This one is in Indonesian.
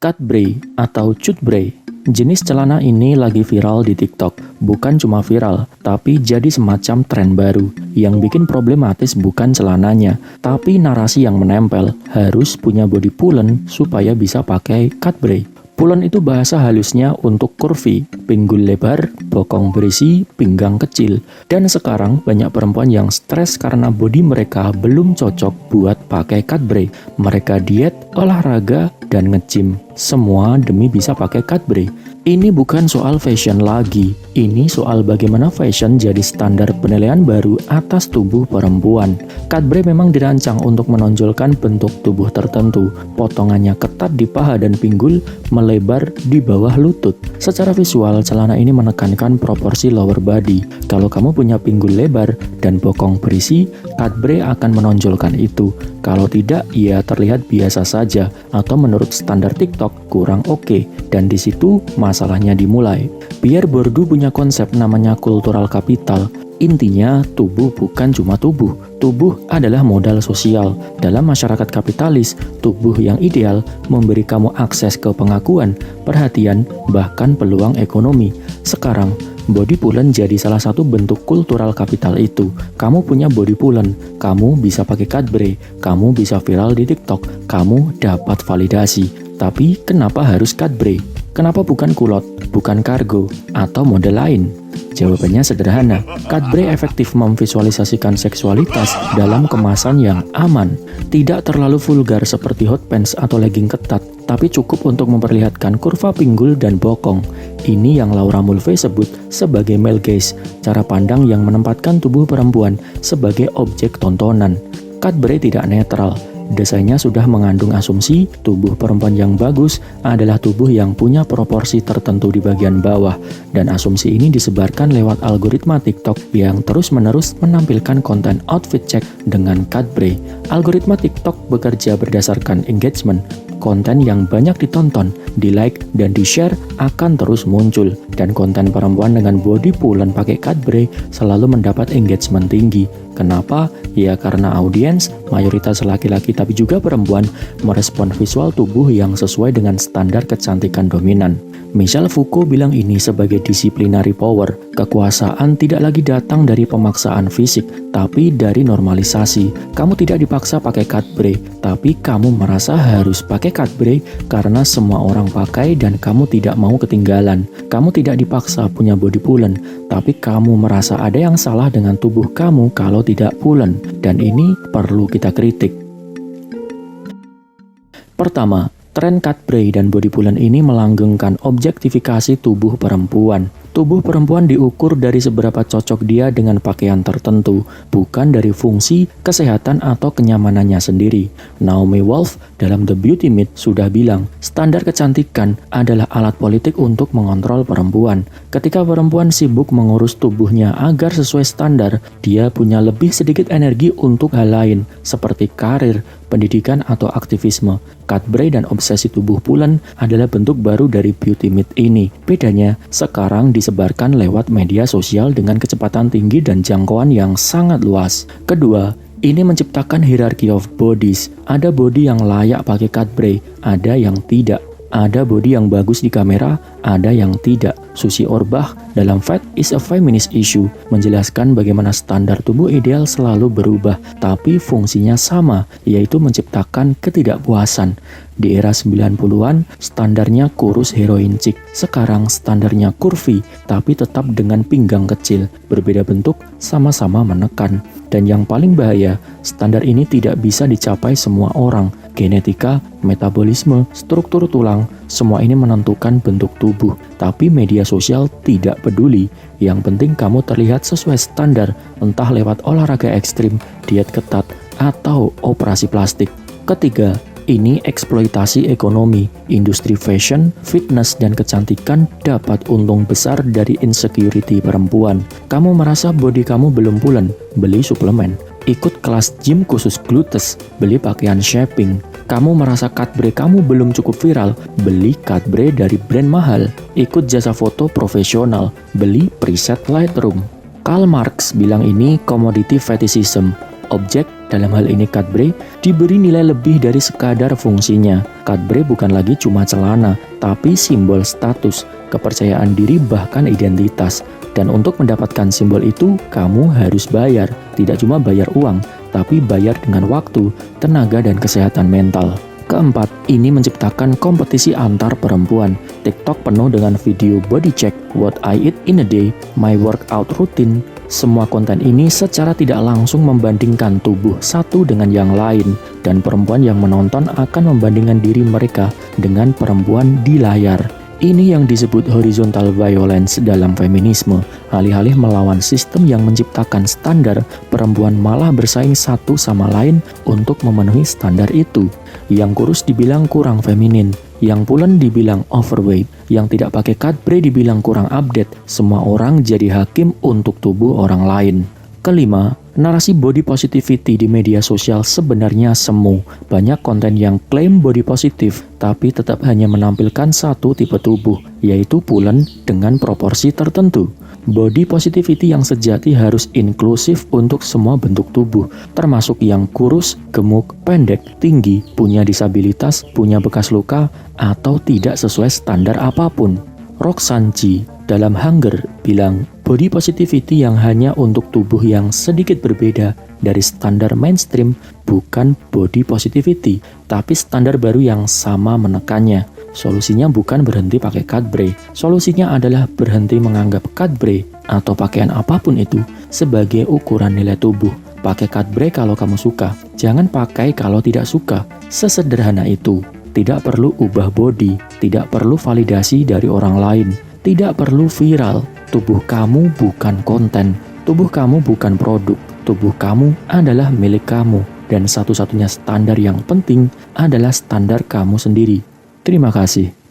Cutbray atau Cutbray. Jenis celana ini lagi viral di TikTok. Bukan cuma viral, tapi jadi semacam tren baru. Yang bikin problematis bukan celananya, tapi narasi yang menempel. Harus punya body pulen supaya bisa pakai Cutbray. Pulen itu bahasa halusnya untuk curvy, pinggul lebar, bokong berisi, pinggang kecil. Dan sekarang banyak perempuan yang stres karena body mereka belum cocok buat pakai Cutbray. Mereka diet, olahraga, dan nge-gym. Semua demi bisa pakai Cutbray. Ini bukan soal fashion lagi. Ini soal bagaimana fashion jadi standar penilaian baru atas tubuh perempuan. Cutbray memang dirancang untuk menonjolkan bentuk tubuh tertentu. Potongannya ketat di paha dan pinggul, melebar di bawah lutut. Secara visual, celana ini menekankan proporsi lower body. Kalau kamu punya pinggul lebar dan bokong berisi, Cutbray akan menonjolkan itu. Kalau tidak, ya terlihat biasa saja atau menurut standar TikTok kurang oke. Dan di situ masalahnya dimulai. Pierre Bourdieu punya konsep namanya kultural kapital. Intinya, tubuh bukan cuma tubuh. Tubuh adalah modal sosial. Dalam masyarakat kapitalis, tubuh yang ideal memberi kamu akses ke pengakuan, perhatian, bahkan peluang ekonomi. Sekarang, body pulen jadi salah satu bentuk kultural kapital itu. Kamu punya body pulen, kamu bisa pakai Cutbray, kamu bisa viral di TikTok, kamu dapat validasi. Tapi kenapa harus Cutbray? Kenapa bukan kulot, bukan kargo, atau model lain? Jawabannya sederhana, Cutbray efektif memvisualisasikan seksualitas dalam kemasan yang aman. Tidak terlalu vulgar seperti hot pants atau legging ketat, tapi cukup untuk memperlihatkan kurva pinggul dan bokong. Ini yang Laura Mulvey sebut sebagai male gaze, cara pandang yang menempatkan tubuh perempuan sebagai objek tontonan. Cutbray tidak netral. Desainnya sudah mengandung asumsi tubuh perempuan yang bagus adalah tubuh yang punya proporsi tertentu di bagian bawah, dan asumsi ini disebarkan lewat algoritma TikTok yang terus-menerus menampilkan konten outfit check dengan Cutbray. Algoritma TikTok bekerja berdasarkan engagement. Konten yang banyak ditonton, di-like, dan di-share akan terus muncul, dan konten perempuan dengan body pulen pakai Cutbray selalu mendapat engagement tinggi. Kenapa? Ya karena audiens, mayoritas laki-laki tapi juga perempuan, merespon visual tubuh yang sesuai dengan standar kecantikan dominan. Michel Foucault bilang ini sebagai disciplinary power. Kekuasaan tidak lagi datang dari pemaksaan fisik, tapi dari normalisasi. Kamu tidak dipaksa pakai Cutbray, tapi kamu merasa harus pakai Cutbray karena semua orang pakai dan kamu tidak mau ketinggalan. Kamu tidak dipaksa punya body pulen, tapi kamu merasa ada yang salah dengan tubuh kamu kalau tidak pulen. Dan ini perlu kita kritik. Pertama, tren Cutbray dan body pulen ini melanggengkan objektifikasi tubuh perempuan. Tubuh perempuan diukur dari seberapa cocok dia dengan pakaian tertentu, bukan dari fungsi, kesehatan, atau kenyamanannya sendiri. Naomi Wolf dalam The Beauty Myth sudah bilang, standar kecantikan adalah alat politik untuk mengontrol perempuan. Ketika perempuan sibuk mengurus tubuhnya agar sesuai standar, dia punya lebih sedikit energi untuk hal lain, seperti karir, pendidikan, atau aktivisme. Cutbray dan obsesi tubuh pulen adalah bentuk baru dari beauty myth ini. Bedanya, sekarang disebarkan lewat media sosial dengan kecepatan tinggi dan jangkauan yang sangat luas. Kedua, ini menciptakan hierarchy of bodies. Ada body yang layak pakai Cutbray, ada yang tidak. Ada body yang bagus di kamera, ada yang tidak. Susie Orbach dalam Fat is a Feminist Issue menjelaskan bagaimana standar tubuh ideal selalu berubah, tapi fungsinya sama, yaitu menciptakan ketidakpuasan. Di era 90-an, standarnya kurus heroin chic. Sekarang standarnya curvy, tapi tetap dengan pinggang kecil. Berbeda bentuk, sama-sama menekan. Dan yang paling bahaya, standar ini tidak bisa dicapai semua orang. Genetika, metabolisme, struktur tulang, semua ini menentukan bentuk tubuh. Tapi media sosial tidak peduli. Yang penting kamu terlihat sesuai standar, entah lewat olahraga ekstrim, diet ketat, atau operasi plastik. Ketiga, ini eksploitasi ekonomi. Industri fashion, fitness, dan kecantikan dapat untung besar dari insecurity perempuan. Kamu merasa body kamu belum pulen? Beli suplemen. Ikut kelas gym khusus glutes, beli pakaian shaping. Kamu merasa Cutbray kamu belum cukup viral? Beli Cutbray dari brand mahal. Ikut jasa foto profesional, beli preset Lightroom. Karl Marx bilang ini commodity fetishism. Objek, dalam hal ini Cadbury, diberi nilai lebih dari sekadar fungsinya. Cadbury bukan lagi cuma celana, tapi simbol status, kepercayaan diri, bahkan identitas. Dan untuk mendapatkan simbol itu, kamu harus bayar. Tidak cuma bayar uang, tapi bayar dengan waktu, tenaga, dan kesehatan mental. Keempat, ini menciptakan kompetisi antar perempuan. TikTok penuh dengan video body check, what I eat in a day, my workout routine. Semua konten ini secara tidak langsung membandingkan tubuh satu dengan yang lain, dan perempuan yang menonton akan membandingkan diri mereka dengan perempuan di layar. Ini yang disebut horizontal violence dalam feminisme. Alih-alih melawan sistem yang menciptakan standar, perempuan malah bersaing satu sama lain untuk memenuhi standar itu. Yang kurus dibilang kurang feminin, yang pulen dibilang overweight, yang tidak pakai Cadbury dibilang kurang update. Semua orang jadi hakim untuk tubuh orang lain. Kelima, narasi body positivity di media sosial sebenarnya semu. Banyak konten yang klaim body positif, tapi tetap hanya menampilkan satu tipe tubuh, yaitu pulen dengan proporsi tertentu. Body positivity yang sejati harus inklusif untuk semua bentuk tubuh, termasuk yang kurus, gemuk, pendek, tinggi, punya disabilitas, punya bekas luka, atau tidak sesuai standar apapun. Roxanne G dalam Hunger bilang, body positivity yang hanya untuk tubuh yang sedikit berbeda dari standar mainstream bukan body positivity, tapi standar baru yang sama menekannya. Solusinya bukan berhenti pakai Cadbury, solusinya adalah berhenti menganggap Cadbury atau pakaian apapun itu sebagai ukuran nilai tubuh. Pakai Cadbury kalau kamu suka, jangan pakai kalau tidak suka. Sesederhana itu. Tidak perlu ubah body, tidak perlu validasi dari orang lain, tidak perlu viral. Tubuh kamu bukan konten, tubuh kamu bukan produk, tubuh kamu adalah milik kamu. Dan satu-satunya standar yang penting adalah standar kamu sendiri. Terima kasih.